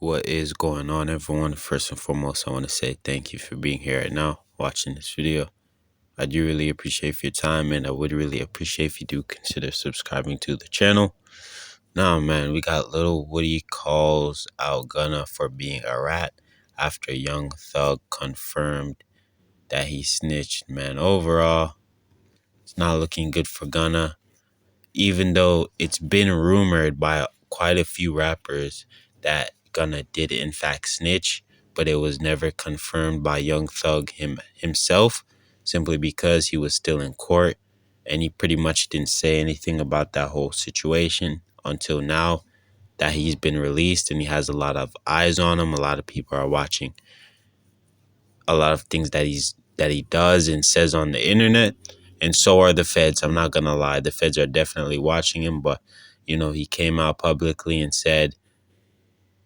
What is going on, everyone? First and foremost, I want to say thank you for being here right now, watching this video. I do really appreciate your time, and I would really appreciate if you do consider subscribing to the channel. Now, man, we got Lil Woody calls out Gunna for being a rat after Young Thug confirmed that he snitched, man. Overall, it's not looking good for Gunna, even though it's been rumored by quite a few rappers that Gunna did in fact snitch, but it was never confirmed by Young Thug himself, simply because he was still in court, and he pretty much didn't say anything about that whole situation until now that he's been released and he has a lot of eyes on him. A lot of people are watching a lot of things that he does and says on the internet, and so are the feds. I'm not gonna lie, the feds are definitely watching him, but he came out publicly and said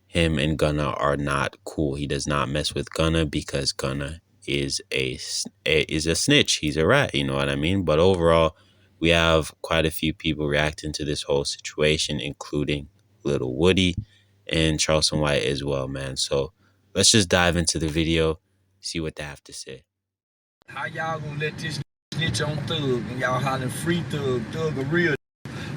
him and Gunna are not cool. He does not mess with Gunna because Gunna is a snitch. He's a rat, you know what I mean? But overall, we have quite a few people reacting to this whole situation, including Lil Woody and Charleston White as well, man. So let's just dive into the video, see what they have to say. How y'all gonna let this snitch on Thug and y'all hollering free Thug, Thug a real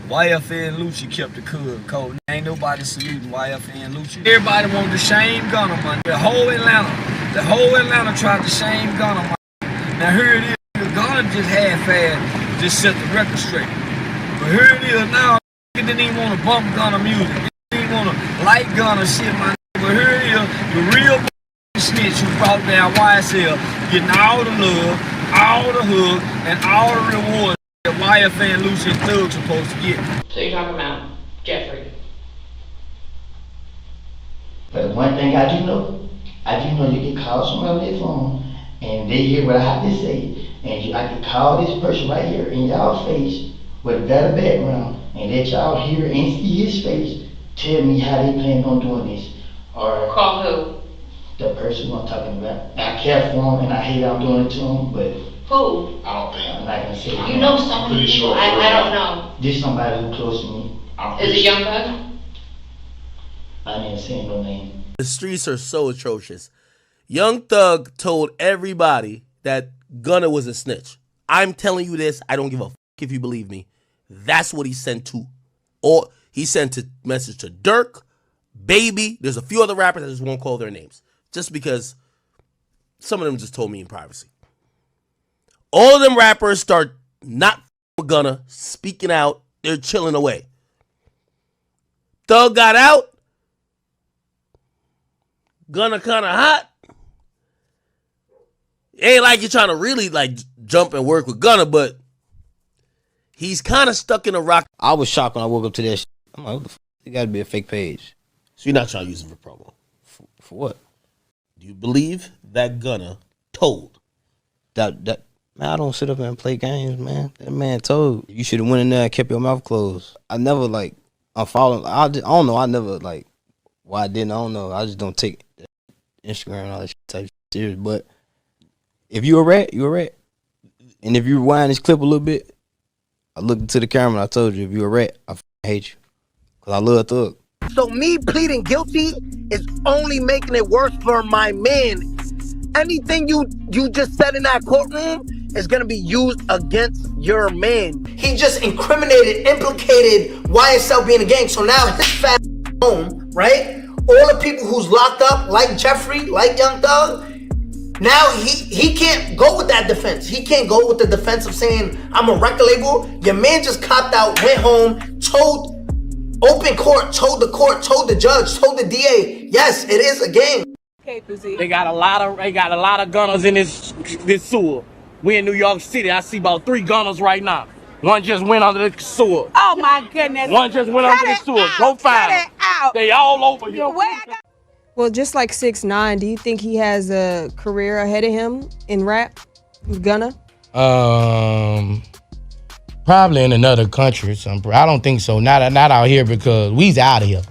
YFN Lucci kept the code. Ain't nobody saluting YFN Lucci. Everybody wanted to shame Gunna, man. The whole Atlanta tried to shame Gunna, man. Now here it is, Gunna just half-assed, just set the record straight. But here it is now, they didn't even want to bump Gunna music. They didn't even want to like Gunna shit, man. But here it is, the real snitch who brought down YSL, getting all the love, all the hug, and all the rewards that YFN Lucci and Thug supposed to get. So you're talking about Jeffrey? But one thing I do know you can call someone on their phone and they hear what I have to say, and I can call this person right here in y'all face with a better background and let y'all hear and see his face, tell me how they plan on doing this. Or call who? The person I'm talking about. I care for him and I hate I'm doing it to him, but who? I don't think I'm not gonna say it. You know some people. Sure I don't know. This somebody who close to me. Is it Young Thug? I didn't say no name. The streets are so atrocious. Young Thug told everybody that Gunna was a snitch. I'm telling you this. I don't give a f if you believe me. That's what he sent to. Or he sent a message to Dirk, Baby. There's a few other rappers I just won't call their names, just because some of them just told me in privacy. All of them rappers start not with Gunna, speaking out. They're chilling away. Thug got out. Gunna kind of hot. Ain't like you're trying to really jump and work with Gunna, but he's kind of stuck in a rock. I was shocked when I woke up to that shit. I'm like, what the f***? It got to be a fake page. So you're not trying to use him for promo? For what? Do you believe that Gunna told? Man, I don't sit up and play games, man. That man told. You should have went in there and kept your mouth closed. I never, I'm following. I don't know. I never, why I didn't, I don't know. I just don't take Instagram and all that shit type of serious. But if you a rat, you a rat. And if you rewind this clip a little bit, I looked into the camera and I told you, if you a rat, I hate you. Because I love Thug. So me pleading guilty is only making it worse for my man. Anything you just said in that courtroom is gonna be used against your man. He just implicated YSL being a gang. So now his fat home, right? All the people who's locked up, like Jeffrey, like Young Thug, now he can't go with that defense. He can't go with the defense of saying, I'm a record label. Your man just copped out, went home, told open court, told the court, told the judge, told the DA, yes, it is a gang. They got a lot of gunners in this sewer. We in New York City. I see about 3 gunners right now. One just went under the sewer. Oh my goodness. One just went under the sewer. Go find them. They all over here. Well, just like 6ix9ine, do you think he has a career ahead of him in rap? Gunna? Probably in another country or something. I don't think so. Not out here, because Weezy out of here.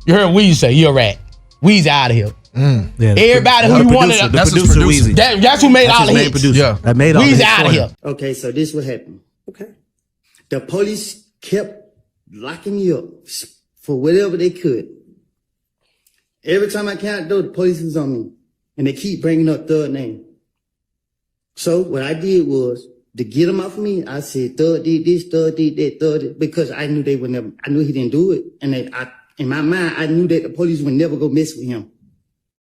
You heard Weezy say, you're a rat. Weezy out of here. Yeah, everybody who you wanted to, that's his producer. That's who made all the hits. Yeah, that made all the hits. Weezy out of here. Okay, so this what happened. Okay. The police kept locking me up for whatever they could. Every time I came out the door, the police was on me. And they keep bringing up Thug name. So what I did was, to get him off of me, I said, Thug did this, Thug did that, Thug did, because I knew they would never, I knew he didn't do it. And in my mind, I knew that the police would never go mess with him.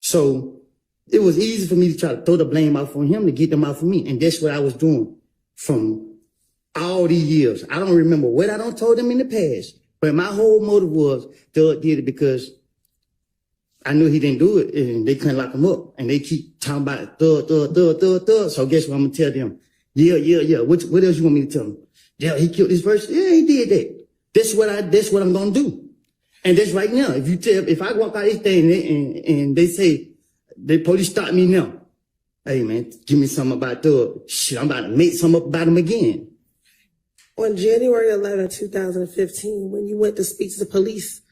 So it was easy for me to try to throw the blame off on him to get them off of me. And that's what I was doing from all these years. I don't remember what I done told them in the past, but my whole motive was Thug did it because I knew he didn't do it and they couldn't lock him up. And they keep talking about Thug. So guess what I'm gonna tell them? Yeah. What else you want me to tell them? Yeah, he killed this person. Yeah, he did that. That's what I'm gonna do. And that's right now. If I walk out this thing and they say, the police stop me now. Hey man, give me something about Thug. Shit, I'm about to make something up about him again. On January 11, 2015, when you went to speak to the police,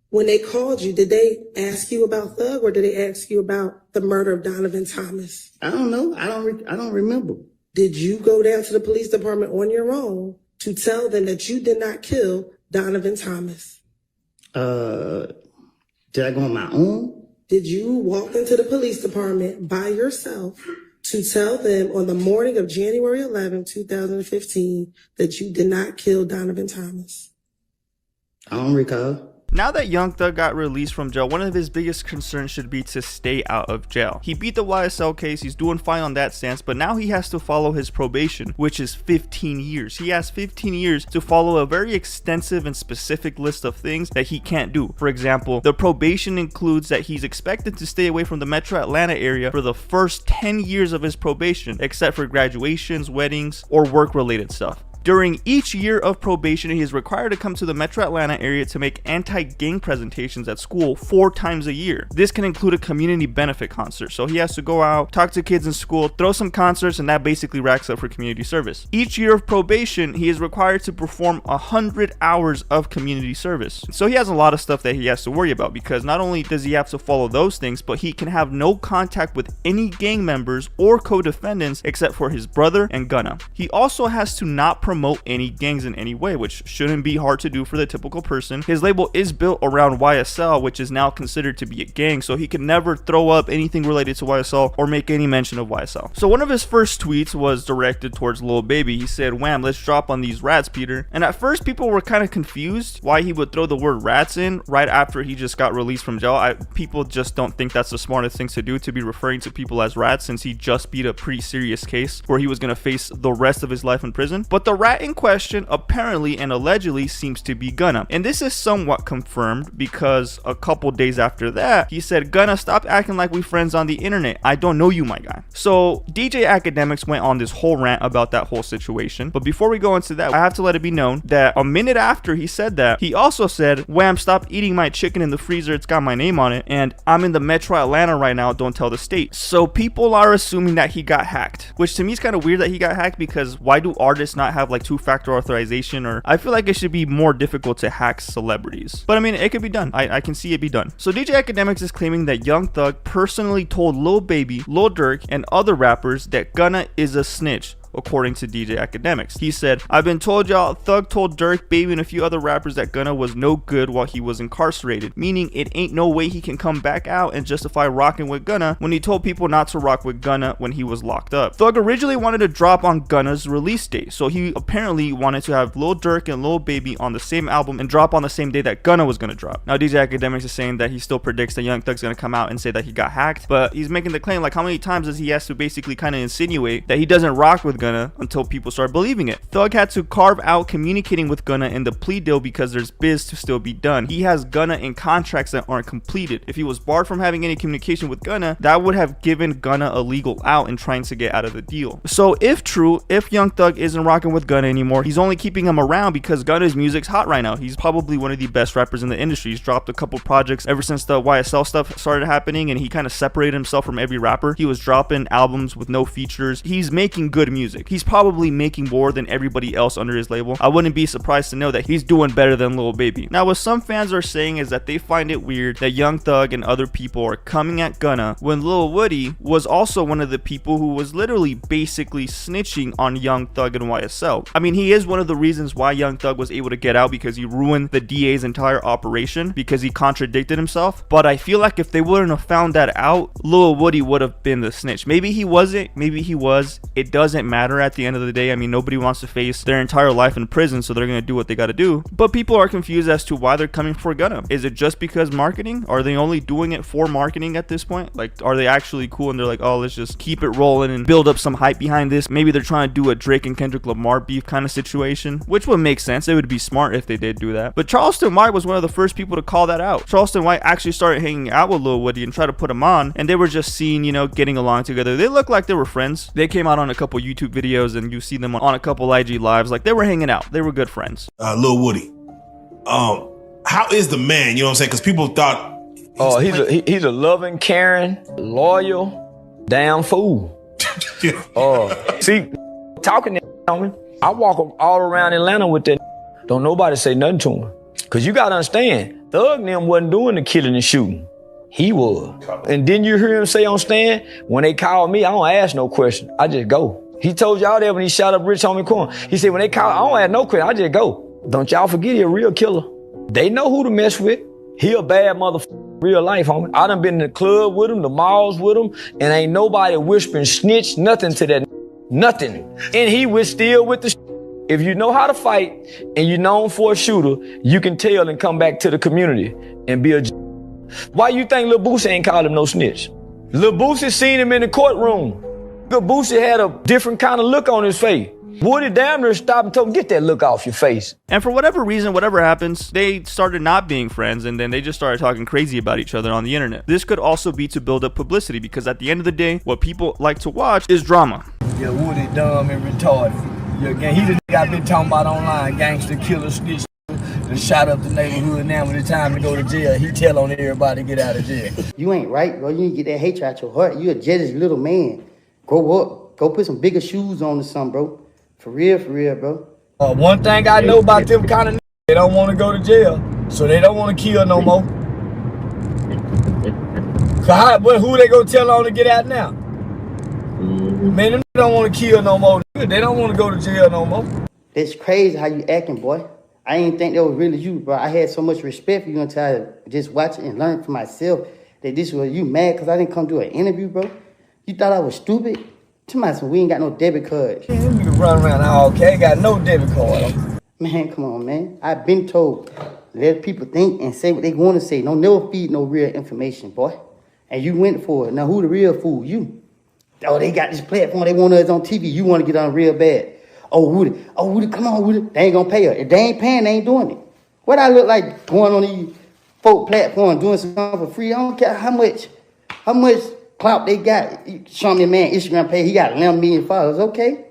when they called you, did they ask you about Thug or did they ask you about the murder of Donovan Thomas? I don't know. I don't remember. Did you go down to the police department on your own to tell them that you did not kill Donovan Thomas? Did I go on my own? Did you walk into the police department by yourself to tell them on the morning of January 11, 2015, that you did not kill Donovan Thomas? I don't recall. Now that Young Thug got released from jail, one of his biggest concerns should be to stay out of jail. He beat the YSL case, he's doing fine on that stance, but now he has to follow his probation, which is 15 years. He has 15 years to follow a very extensive and specific list of things that he can't do. For example, the probation includes that he's expected to stay away from the Metro Atlanta area for the first 10 years of his probation, except for graduations, weddings, or work-related stuff. During each year of probation, he is required to come to the Metro Atlanta area to make anti-gang presentations at school 4 times a year. This can include a community benefit concert, so he has to go out, talk to kids in school, throw some concerts, and that basically racks up for community service. Each year of probation, he is required to perform 100 hours of community service. So he has a lot of stuff that he has to worry about, because not only does he have to follow those things, but he can have no contact with any gang members or co-defendants except for his brother and Gunna. He also has to not promote any gangs in any way, which shouldn't be hard to do for the typical person. His label is built around YSL, which is now considered to be a gang, so he can never throw up anything related to YSL or make any mention of YSL. So one of his first tweets was directed towards Lil Baby. He said, "Wham, let's drop on these rats, Peter." And at first people were kind of confused why he would throw the word rats in right after he just got released from jail. People just don't think that's the smartest thing to do, to be referring to people as rats, since he just beat a pretty serious case where he was going to face the rest of his life in prison. But the rat in question apparently and allegedly seems to be Gunna, and this is somewhat confirmed because a couple days after that he said, "Gunna, stop acting like we friends on the internet. I don't know you, my guy." So DJ Academics went on this whole rant about that whole situation, but before we go into that, I have to let it be known that a minute after he said that, he also said, "Wham, stop eating my chicken in the freezer, it's got my name on it, and I'm in the Metro Atlanta right now, don't tell the state." So people are assuming that he got hacked, which to me is kind of weird that he got hacked, because why do artists not have like two-factor authorization? Or I feel like it should be more difficult to hack celebrities, but I mean, it could be done. I can see it be done. So DJ Academics is claiming that Young Thug personally told Lil Baby, Lil Durk, and other rappers that Gunna is a snitch. According to DJ Academics, he said, "I've been told y'all, Thug told Durk, Baby, and a few other rappers that Gunna was no good while he was incarcerated, meaning it ain't no way he can come back out and justify rocking with Gunna when he told people not to rock with Gunna when he was locked up." Thug originally wanted to drop on Gunna's release date, so he apparently wanted to have Lil Durk and Lil Baby on the same album and drop on the same day that Gunna was gonna drop. Now DJ Academics is saying that he still predicts that Young Thug's gonna come out and say that he got hacked, but he's making the claim, like, how many times does he have to basically kind of insinuate that he doesn't rock with Gunna until people start believing it? Thug had to carve out communicating with Gunna in the plea deal because there's biz to still be done. He has Gunna in contracts that aren't completed. If he was barred from having any communication with Gunna, that would have given Gunna a legal out in trying to get out of the deal. So if true, if Young Thug isn't rocking with Gunna anymore, he's only keeping him around because Gunna's music's hot right now. He's probably one of the best rappers in the industry. He's dropped a couple projects ever since the YSL stuff started happening, and he kind of separated himself from every rapper. He was dropping albums with no features. He's making good music. music. He's probably making more than everybody else under his label. I wouldn't be surprised to know that he's doing better than Lil Baby. Now, what some fans are saying is that they find it weird that Young Thug and other people are coming at Gunna when Lil Woody was also one of the people who was literally basically snitching on Young Thug and YSL. I mean, he is one of the reasons why Young Thug was able to get out, because he ruined the DA's entire operation because he contradicted himself. But I feel like if they wouldn't have found that out, Lil Woody would have been the snitch. Maybe he wasn't, maybe he was. It doesn't matter at the end of the day. I mean, nobody wants to face their entire life in prison, so they're gonna do what they gotta do. But people are confused as to why they're coming for Gunna. Is it just because marketing? Are they only doing it for marketing at this point? Like, are they actually cool and they're like, oh, let's just keep it rolling and build up some hype behind this? Maybe they're trying to do a Drake and Kendrick Lamar beef kind of situation, which would make sense. It would be smart if they did do that. But Charleston White was one of the first people to call that out. Charleston White actually started hanging out with Lil Woody and tried to put him on, and they were just seen, you know, getting along together. They looked like they were friends. They came out on a couple YouTube videos, and you see them on a couple IG lives. Like, they were hanging out. They were good friends. Lil Woody, how is the man? You know what I'm saying? Because people thought, oh, he's a loving, caring, loyal, damn fool. See, talking on me, I walk all around Atlanta with that. Don't nobody say nothing to him. Cause you gotta understand, Thug and them wasn't doing the killing and shooting. He was. And didn't you hear him say on stand, when they call me, I don't ask no question. I just go. He told y'all that when he shot up Rich Homie Corn. He said, when they call, I don't ask no question. I just go. Don't y'all forget he a real killer. They know who to mess with. He a bad motherfucker, real life, homie. I done been in the club with him, the malls with him, and ain't nobody whispering snitch, nothing to that, nothing. And he was still with the If you know how to fight and you're known for a shooter, you can tell and come back to the community and be a Why you think Lil Boosie ain't called him no snitch? Lil Boosie seen him in the courtroom. Lil Boosie had a different kind of look on his face. Woody damn near stopped and told him, get that look off your face. And for whatever reason, whatever happens, they started not being friends, and then they just started talking crazy about each other on the internet. This could also be to build up publicity, because at the end of the day, what people like to watch is drama. Yeah, Woody dumb and retarded. Yeah, gang, he the nigga I been talking about online, gangster, killer, snitch, that shot up the neighborhood. Now when it's time to go to jail, he tell on everybody to get out of jail. You ain't right, bro. You need to get that hatred out your heart. You a jealous little man. Grow up. Go put some bigger shoes on or something, bro. For real, bro. One thing I know about them kind of niggas, they don't want to go to jail, so they don't want to kill no more. Who they gonna tell on to get out now? Man, them don't want to kill no more. They don't want to go to jail no more. It's crazy how you acting, boy. I didn't think that was really you, bro. I had so much respect for you until I just watch it and learn for myself that this was you mad because I didn't come do an interview, bro. You thought I was stupid? Somebody, we ain't got no debit cards. Man, them niggas run around all okay, ain't got no debit card. Man, come on, man. I've been told, let people think and say what they want to say. Don't never feed no real information, boy. And you went for it. Now, who the real fool? You. Oh, they got this platform. They want us on TV. You want to get on real bad. Oh, Woody, come on, Woody. They ain't going to pay her. If they ain't paying, they ain't doing it. What I look like going on these folk platforms doing something for free? I don't care how much clout they got. Show me a man Instagram page. He got 11 million followers. Okay.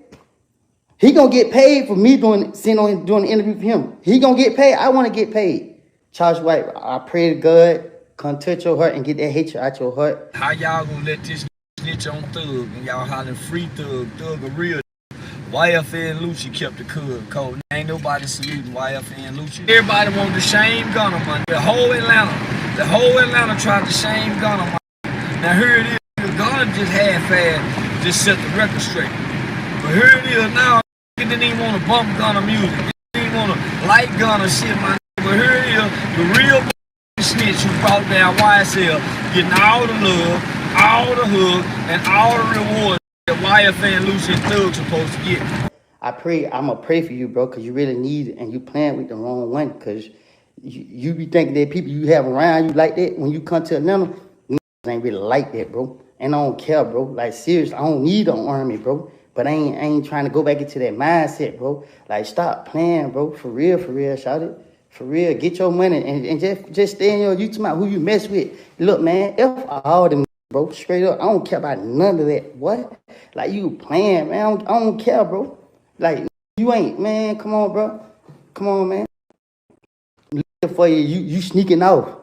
He going to get paid for me doing the interview for him. He going to get paid. I want to get paid. Charles White, I pray to God, come touch your heart and get that hatred out your heart. How y'all going to let this snitch on Thug and y'all hollering free Thug a real YFN Lucci kept the code. Ain't nobody saluting YFN Lucci. Everybody wanted to shame Gunna, man. The whole Atlanta tried to shame Gunna, man. Now here it is. Gunna just half-assed, just set the record straight. But here it is now. They didn't even want to bump Gunna music. They didn't even want to like Gunna shit, man. But here it is, the real snitch who brought down YSL, getting all the love, all the hug, and all the rewards that YFN Lucci and Thug supposed to get. I'm going to pray for you, bro, because you really need it, and you playing with the wrong one, because you be thinking that people you have around you like that, when you come to Atlanta, ain't really like that, bro. And I don't care, bro. Like, seriously, I don't need an army, bro. But I ain't trying to go back into that mindset, bro. Like, stop playing, bro. For real, shout it. For real, get your money and just stay in your YouTube about who you mess with. Look, man, F all them, bro. Straight up, I don't care about none of that. What? Like, you playing, man. I don't care, bro. Like, you ain't, man. Come on, bro. Come on, man. Looking for you sneaking off.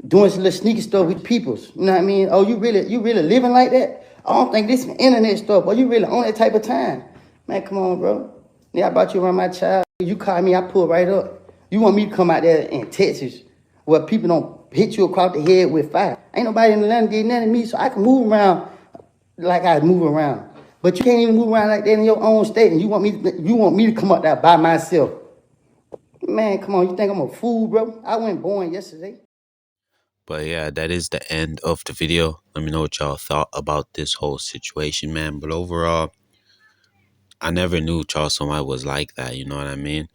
Doing some little sneaky stuff with peoples. You know what I mean? Oh, you really living like that? I don't think this is internet stuff, but you really on that type of time. Man, come on, bro. Yeah, I brought you around my child. You call me, I pull right up. You want me to come out there in Texas where people don't hit you across the head with fire. Ain't nobody in London did nothing to me, so I can move around like I move around. But you can't even move around like that in your own state, and you want me to come up there by myself. Man, come on, you think I'm a fool, bro? I went born yesterday. But yeah, that is the end of the video. Let me know what y'all thought about this whole situation, man. But overall, I never knew Charleston White was like that, you know what I mean?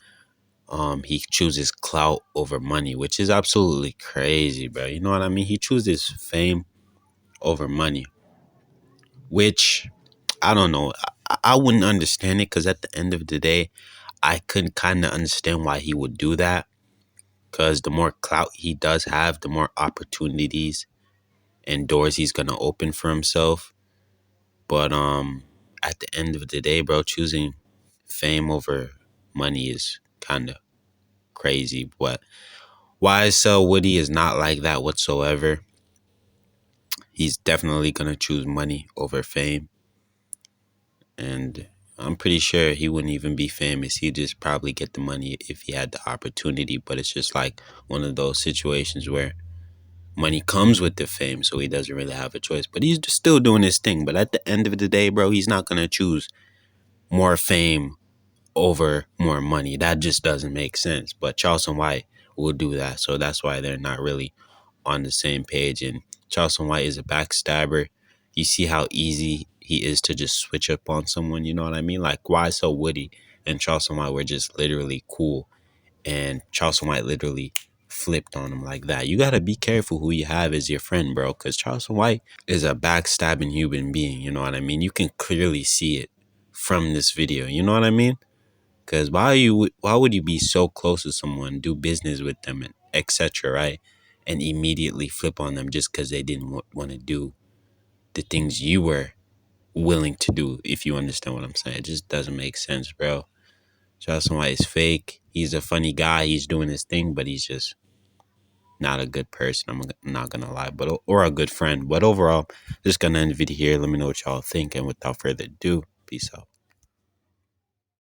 He chooses clout over money, which is absolutely crazy, bro. You know what I mean? He chooses fame over money, which I don't know. I wouldn't understand it, because at the end of the day, I could kind of understand why he would do that, because the more clout he does have, the more opportunities and doors he's gonna open for himself. But at the end of the day, bro, choosing fame over money is kind of crazy. But YSL Woody is not like that whatsoever. He's definitely gonna choose money over fame, and I'm pretty sure he wouldn't even be famous. He'd just probably get the money if he had the opportunity. But it's just like one of those situations where money comes with the fame, so he doesn't really have a choice. But he's still doing his thing. But at the end of the day, bro, he's not gonna choose more fame over more money. That just doesn't make sense. But Charleston White will do that, so that's why they're not really on the same page. And Charleston White is a backstabber. You see how easy he is to just switch up on someone, you know what I mean? Like, why so Woody and Charleston White were just literally cool, and Charleston White literally flipped on him like that. You gotta be careful who you have as your friend, bro, because Charleston White is a backstabbing human being, you know what I mean? You can clearly see it from this video, you know what I mean? Because why would you be so close to someone, do business with them, and etc., right? And immediately flip on them just because they didn't want to do the things you were willing to do, if you understand what I'm saying. It just doesn't make sense, bro. Charleston White is fake. He's a funny guy. He's doing his thing, but he's just not a good person. I'm not going to lie, or a good friend. But overall, just going to end the video here. Let me know what y'all think. And without further ado, peace out.